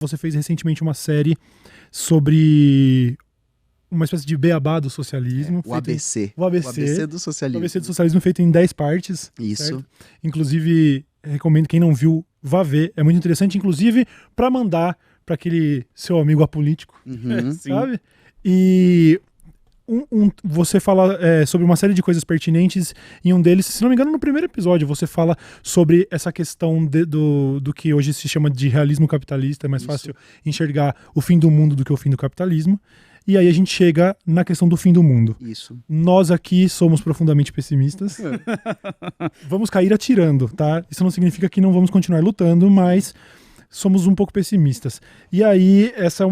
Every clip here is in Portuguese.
Você fez recentemente uma série sobre uma espécie de beabá do socialismo. O ABC. O ABC. O ABC do socialismo. O ABC do socialismo feito em 10 partes. Isso. Certo? Inclusive, recomendo quem não viu, vá ver. É muito interessante, inclusive, para mandar para aquele seu amigo apolítico. Sabe? E você fala sobre uma série de coisas pertinentes. Em um deles, se não me engano, no primeiro episódio, você fala sobre essa questão do que hoje se chama de realismo capitalista. É mais fácil enxergar o fim do mundo do que o fim do capitalismo. E aí a gente chega na questão do fim do mundo. Isso. Nós aqui somos profundamente pessimistas. Vamos cair atirando, tá? Isso não significa que não vamos continuar lutando, mas somos um pouco pessimistas. E aí, essa é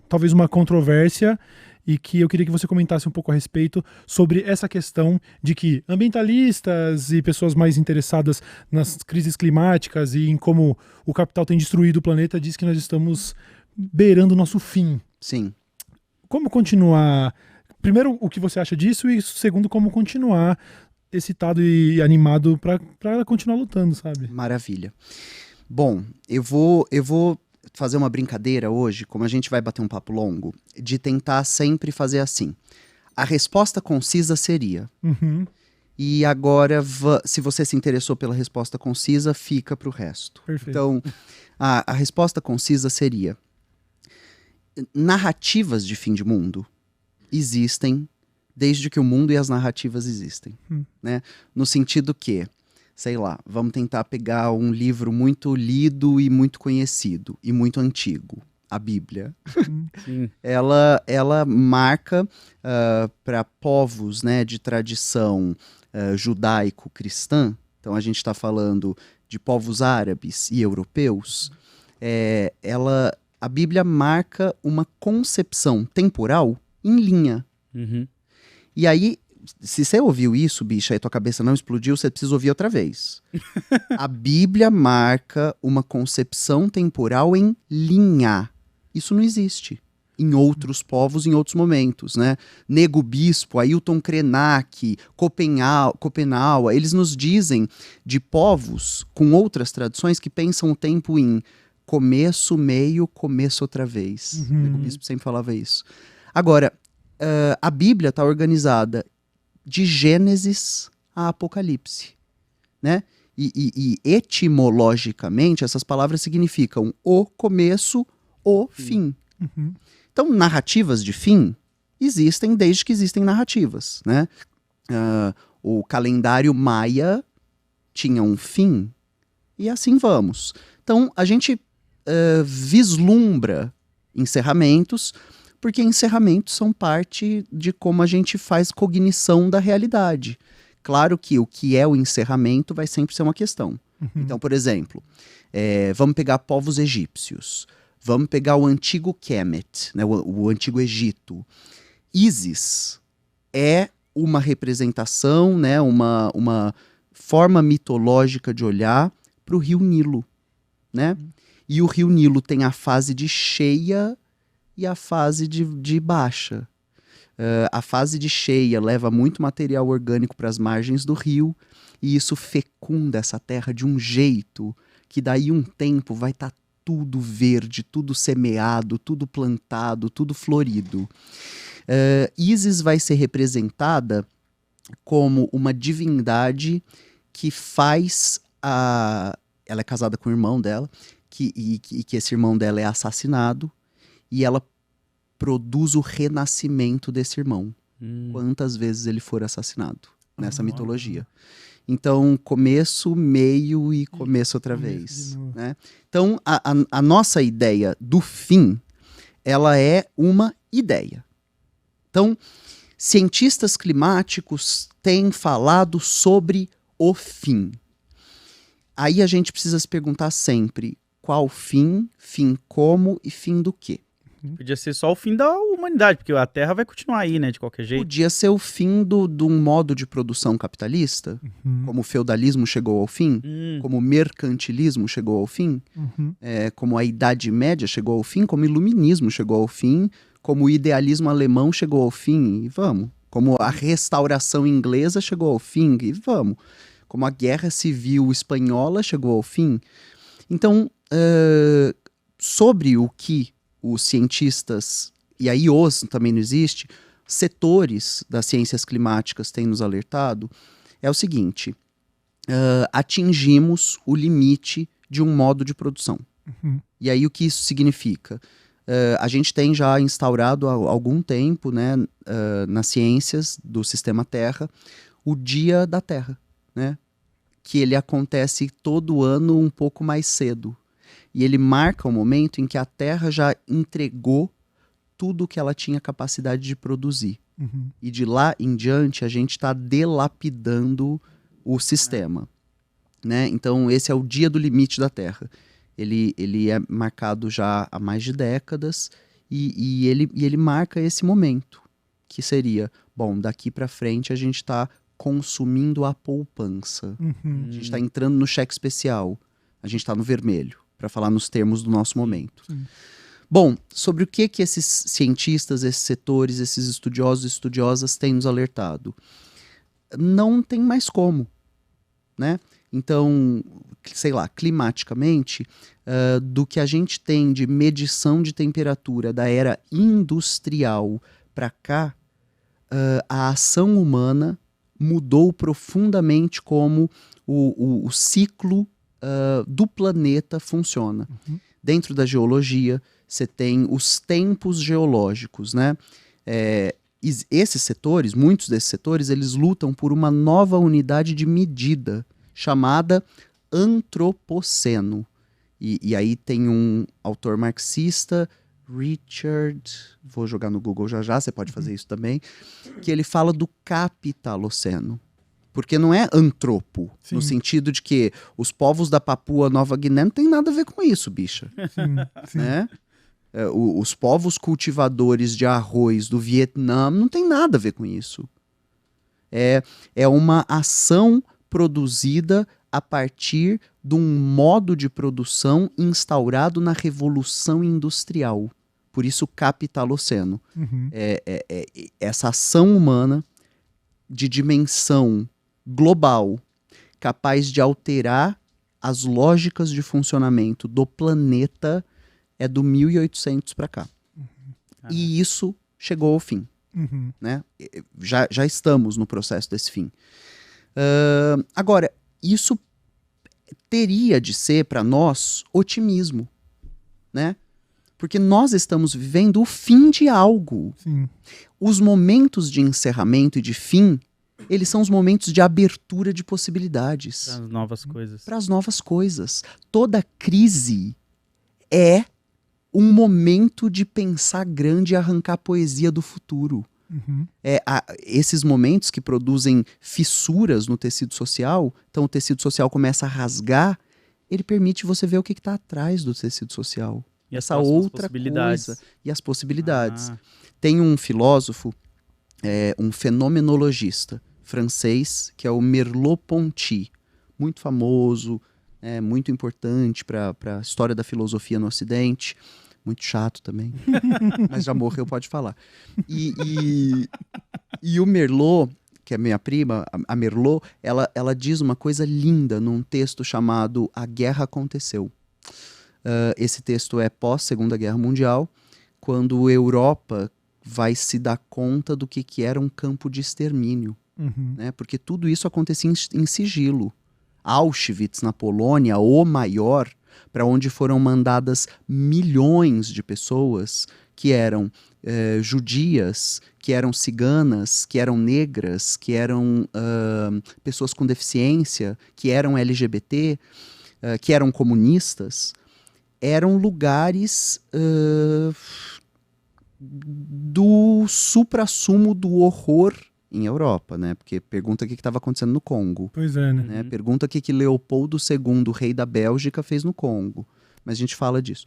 talvez uma controvérsia, e que eu queria que você comentasse um pouco a respeito sobre essa questão de que ambientalistas e pessoas mais interessadas nas crises climáticas e em como o capital tem destruído o planeta diz que nós estamos beirando o nosso fim. Sim. Como continuar? Primeiro, o que você acha disso, e segundo, como continuar excitado e animado para continuar lutando, sabe? Maravilha. Bom, eu vou fazer uma brincadeira hoje, como a gente vai bater um papo longo, de tentar sempre fazer assim. A resposta concisa seria. E agora, se você se interessou pela resposta concisa, fica para o resto. Perfeito. Então, a resposta concisa seria: narrativas de fim de mundo existem desde que o mundo e as narrativas existem. Né? No sentido que, sei lá, vamos tentar pegar um livro muito lido e muito conhecido e muito antigo, a Bíblia. Ela marca para povos, né, de tradição judaico-cristã, então a gente está falando de povos árabes e europeus, a Bíblia marca uma concepção temporal em linha. E aí, se você ouviu isso, bicha, e tua cabeça não explodiu, você precisa ouvir outra vez. A Bíblia marca uma concepção temporal em linha. Isso não existe em outros povos, em outros momentos, né? Nego Bispo, Ailton Krenak, Copenhague, eles nos dizem de povos com outras tradições que pensam o tempo em começo, meio, começo outra vez. O bispo sempre falava isso. Agora, a Bíblia está organizada de Gênesis a Apocalipse, né? E etimologicamente, essas palavras significam o começo, o fim. Então, narrativas de fim existem desde que existem narrativas, né? O calendário maia tinha um fim, e assim vamos. Então, a gente vislumbra encerramentos, porque encerramentos são parte de como a gente faz cognição da realidade. Claro que o que é o encerramento vai sempre ser uma questão. Então, por exemplo, vamos pegar povos egípcios, vamos pegar o antigo Kemet, né, o antigo Egito. Ísis é uma representação, né, uma forma mitológica de olhar para o rio Nilo, né? E o rio Nilo tem a fase de cheia e a fase de baixa. A fase de cheia leva muito material orgânico para as margens do rio, e isso fecunda essa terra de um jeito que daí um tempo vai estar tudo verde, tudo semeado, tudo plantado, tudo florido. Ísis vai ser representada como uma divindade que faz ela é casada com o irmão dela, e que esse irmão dela é assassinado, e ela produz o renascimento desse irmão. Quantas vezes ele for assassinado nessa mitologia. Então, começo, meio e começo outra vez. Né? Então, a nossa ideia do fim, ela é uma ideia. Então, cientistas climáticos têm falado sobre o fim. Aí a gente precisa se perguntar sempre: qual fim, fim como e fim do quê? Podia ser só o fim da humanidade, porque a Terra vai continuar aí, né, de qualquer jeito. Podia ser o fim de um modo de produção capitalista, como o feudalismo chegou ao fim, como o mercantilismo chegou ao fim, como a Idade Média chegou ao fim, como o iluminismo chegou ao fim, como o idealismo alemão chegou ao fim, e vamos. Como a restauração inglesa chegou ao fim, e vamos. Como a guerra civil espanhola chegou ao fim. Então, sobre o que os cientistas, e aí os também não existe, setores das ciências climáticas têm nos alertado, é o seguinte: atingimos o limite de um modo de produção. E aí o que isso significa? A gente tem já instaurado há algum tempo, né, nas ciências do sistema Terra, o Dia da Terra, né, que ele acontece todo ano um pouco mais cedo. E ele marca o momento em que a Terra já entregou tudo o que ela tinha capacidade de produzir. E de lá em diante a gente está delapidando o sistema. Né? Então esse é o Dia do Limite da Terra. Ele é marcado já há mais de décadas e ele marca esse momento, que seria, bom, daqui para frente a gente está consumindo a poupança. A gente está entrando no cheque especial. A gente está no vermelho, para falar nos termos do nosso momento. Bom, sobre o que esses cientistas, esses setores, esses estudiosos e estudiosas têm nos alertado? Não tem mais como, né? Então, sei lá, climaticamente, do que a gente tem de medição de temperatura da era industrial para cá, a ação humana mudou profundamente como o ciclo do planeta funciona. Dentro da geologia, você tem os tempos geológicos, né? Esses setores, muitos desses setores, eles lutam por uma nova unidade de medida chamada antropoceno. E aí tem um autor marxista, Richard, vou jogar no Google já, você pode fazer isso também, que ele fala do capitaloceno. Porque não é antropo, no sentido de que os povos da Papua Nova Guiné não tem nada a ver com isso, bicha. Sim. Né? Os povos cultivadores de arroz do Vietnã não tem nada a ver com isso. É uma ação produzida a partir de um modo de produção instaurado na Revolução Industrial. Por isso, capitaloceno. Essa ação humana de dimensão global, capaz de alterar as lógicas de funcionamento do planeta, é do 1800 para cá. E isso chegou ao fim. Né? Já estamos no processo desse fim. Agora, isso teria de ser para nós otimismo, né? Porque nós estamos vivendo o fim de algo. Os momentos de encerramento e de fim, eles são os momentos de abertura de possibilidades. Para as novas coisas. Para as novas coisas. Toda crise é um momento de pensar grande e arrancar a poesia do futuro. Esses momentos que produzem fissuras no tecido social, então o tecido social começa a rasgar, ele permite você ver o que está atrás do tecido social. E essa outra coisa. E as possibilidades. Tem um filósofo, um fenomenologista francês, que é o Merleau-Ponty, muito famoso, muito importante para a história da filosofia no Ocidente. Muito chato também, mas já morreu, pode falar. E o Merleau, que é minha prima, a Merleau, ela diz uma coisa linda num texto chamado A Guerra Aconteceu. Esse texto é pós-Segunda Guerra Mundial, quando a Europa vai se dar conta do que era um campo de extermínio. Né? Porque tudo isso acontecia em sigilo. Auschwitz, na Polônia, o maior, para onde foram mandadas milhões de pessoas que eram judias, que eram ciganas, que eram negras, que eram pessoas com deficiência, que eram LGBT, que eram comunistas. Eram lugares do suprassumo do horror em Europa, né? Porque pergunta o que estava acontecendo no Congo. Pois é, né? Pergunta o que Leopoldo II, rei da Bélgica, fez no Congo. Mas a gente fala disso.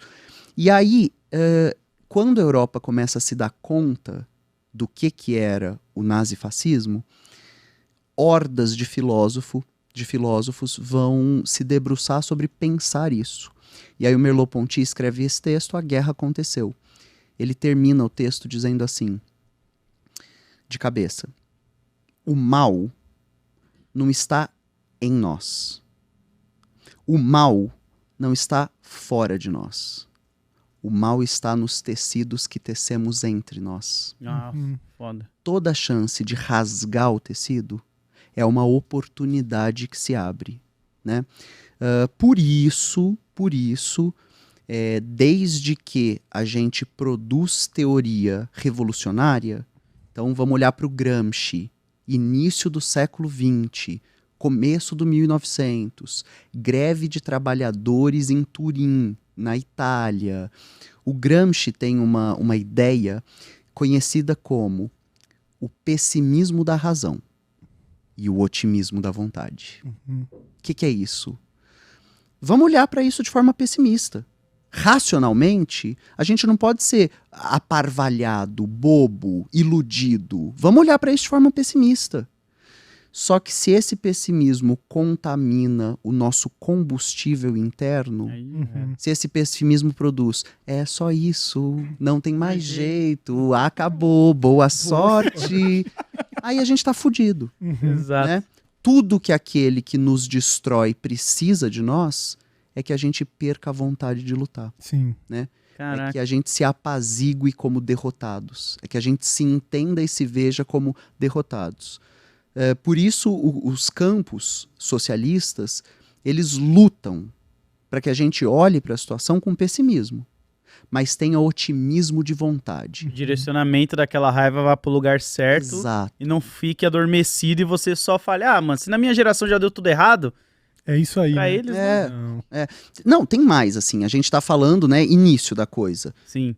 E aí, quando a Europa começa a se dar conta do que era o nazifascismo, hordas de filósofos vão se debruçar sobre pensar isso. E aí o Merleau-Ponty escreve esse texto, A Guerra Aconteceu. Ele termina o texto dizendo assim, de cabeça: o mal não está em nós. O mal não está fora de nós. O mal está nos tecidos que tecemos entre nós. Ah, foda. Toda chance de rasgar o tecido é uma oportunidade que se abre, né? Por isso, desde que a gente produz teoria revolucionária, então vamos olhar para o Gramsci, início do século XX, começo do 1900, greve de trabalhadores em Turim, na Itália. O Gramsci tem uma ideia conhecida como o pessimismo da razão e o otimismo da vontade. O que é isso? Vamos olhar para isso de forma pessimista. Racionalmente, a gente não pode ser aparvalhado, bobo, iludido. Vamos olhar para isso de forma pessimista. Só que se esse pessimismo contamina o nosso combustível interno, se esse pessimismo produz, é só isso, não tem mais jeito, acabou, boa sorte, aí a gente tá fudido. Exato. Né? Tudo que aquele que nos destrói precisa de nós é que a gente perca a vontade de lutar. Sim. Né? Caraca. É que a gente se apazigue como derrotados. É que a gente se entenda e se veja como derrotados. Por isso, os campos socialistas, eles lutam para que a gente olhe para a situação com pessimismo, mas tenha otimismo de vontade. O direcionamento daquela raiva vá pro lugar certo. Exato. E não fique adormecido e você só fale, mano, se na minha geração já deu tudo errado, É isso aí. pra né? eles, Não. Não, tem mais, assim, a gente está falando, né, início da coisa. Sim.